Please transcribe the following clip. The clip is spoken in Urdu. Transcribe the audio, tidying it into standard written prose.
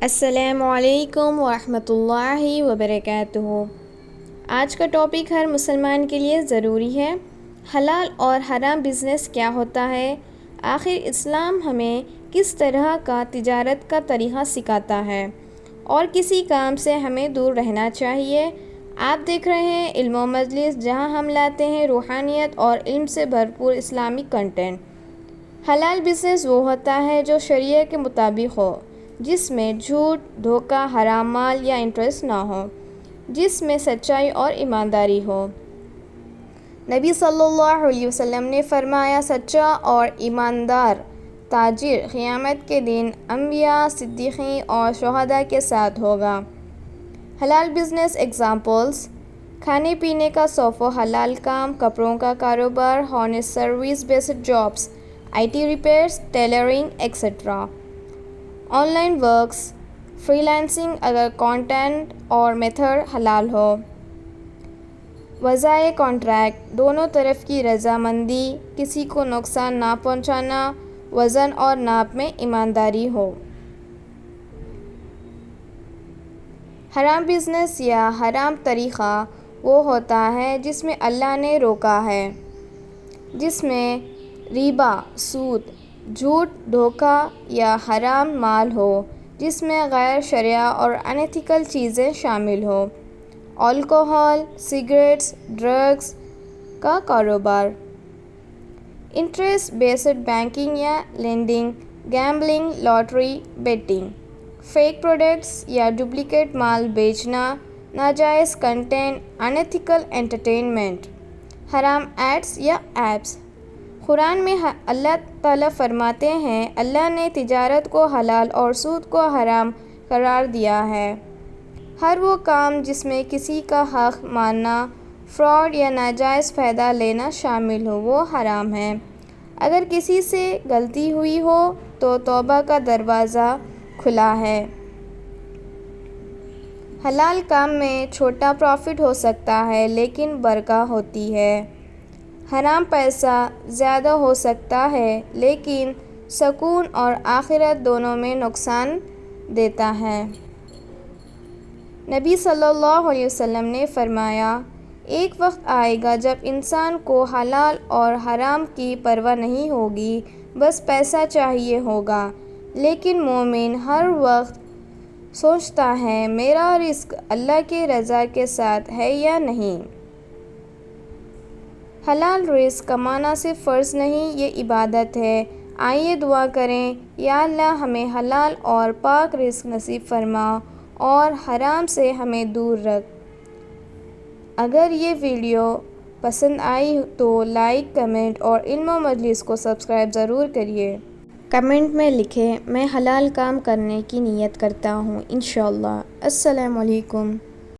السلام علیکم ورحمۃ اللہ وبرکاتہ۔ آج کا ٹاپک ہر مسلمان کے لیے ضروری ہے۔ حلال اور حرام بزنس کیا ہوتا ہے؟ آخر اسلام ہمیں کس طرح کا تجارت کا طریقہ سکھاتا ہے اور کسی کام سے ہمیں دور رہنا چاہیے؟ آپ دیکھ رہے ہیں علم و مجلس، جہاں ہم لاتے ہیں روحانیت اور علم سے بھرپور اسلامک کنٹینٹ۔ حلال بزنس وہ ہوتا ہے جو شریعت کے مطابق ہو، جس میں جھوٹ، دھوکہ، حرام مال یا انٹرسٹ نہ ہو، جس میں سچائی اور ایمانداری ہو۔ نبی صلی اللہ علیہ وسلم نے فرمایا، سچا اور ایماندار تاجر قیامت کے دن انبیاء، صدیقین اور شہداء کے ساتھ ہوگا۔ حلال بزنس ایگزامپلز: کھانے پینے کا صوف و حلال کام، کپڑوں کا کاروبار، honest service based jobs, IT repairs, tailoring etcetera. Online works, freelancing اگر کانٹینٹ اور میتھڈ حلال ہو۔ وضعی کانٹریکٹ، دونوں طرف کی رضامندی، کسی کو نقصان نہ پہنچانا، وزن اور ناپ میں ایمانداری ہو۔ حرام بزنس یا حرام طریقہ وہ ہوتا ہے جس میں اللہ نے روکا ہے، جس میں ربا، سود، جھوٹ، دھوکہ یا حرام مال ہو، جس میں غیر شرعی اور انیتھیکل چیزیں شامل ہوں۔ الکوہول، سگریٹس، ڈرگس کا کاروبار۔ انٹرسٹ بیسڈ بینکنگ یا lending, gambling, lottery, betting. Fake products یا ڈپلیکیٹ مال بیچنا، ناجائز کنٹینٹ، انیتھیکل انٹرٹینمنٹ۔ حرام ایڈز یا ایپس۔ قرآن میں اللہ تعالیٰ فرماتے ہیں، اللہ نے تجارت کو حلال اور سود کو حرام قرار دیا ہے۔ ہر وہ کام جس میں کسی کا حق مارنا، فراڈ یا ناجائز فائدہ لینا شامل ہو، وہ حرام ہے۔ اگر کسی سے غلطی ہوئی ہو تو توبہ کا دروازہ کھلا ہے۔ حلال کام میں چھوٹا پروفٹ ہو سکتا ہے لیکن برکت ہوتی ہے۔ حرام پیسہ زیادہ ہو سکتا ہے لیکن سکون اور آخرت دونوں میں نقصان دیتا ہے۔ نبی صلی اللہ علیہ وسلم نے فرمایا، ایک وقت آئے گا جب انسان کو حلال اور حرام کی پرواہ نہیں ہوگی، بس پیسہ چاہیے ہوگا۔ لیکن مومن ہر وقت سوچتا ہے، میرا رزق اللہ کی رضا کے ساتھ ہے یا نہیں۔ حلال رزق کمانا صرف فرض نہیں، یہ عبادت ہے۔ آئیے دعا کریں، یا اللہ ہمیں حلال اور پاک رزق نصیب فرما اور حرام سے ہمیں دور رکھ۔ اگر یہ ویڈیو پسند آئی تو لائک، کمنٹ اور علم و مجلس کو سبسکرائب ضرور کریے۔ کمنٹ میں لکھیں، میں حلال کام کرنے کی نیت کرتا ہوں، انشاءاللہ۔ السلام علیکم۔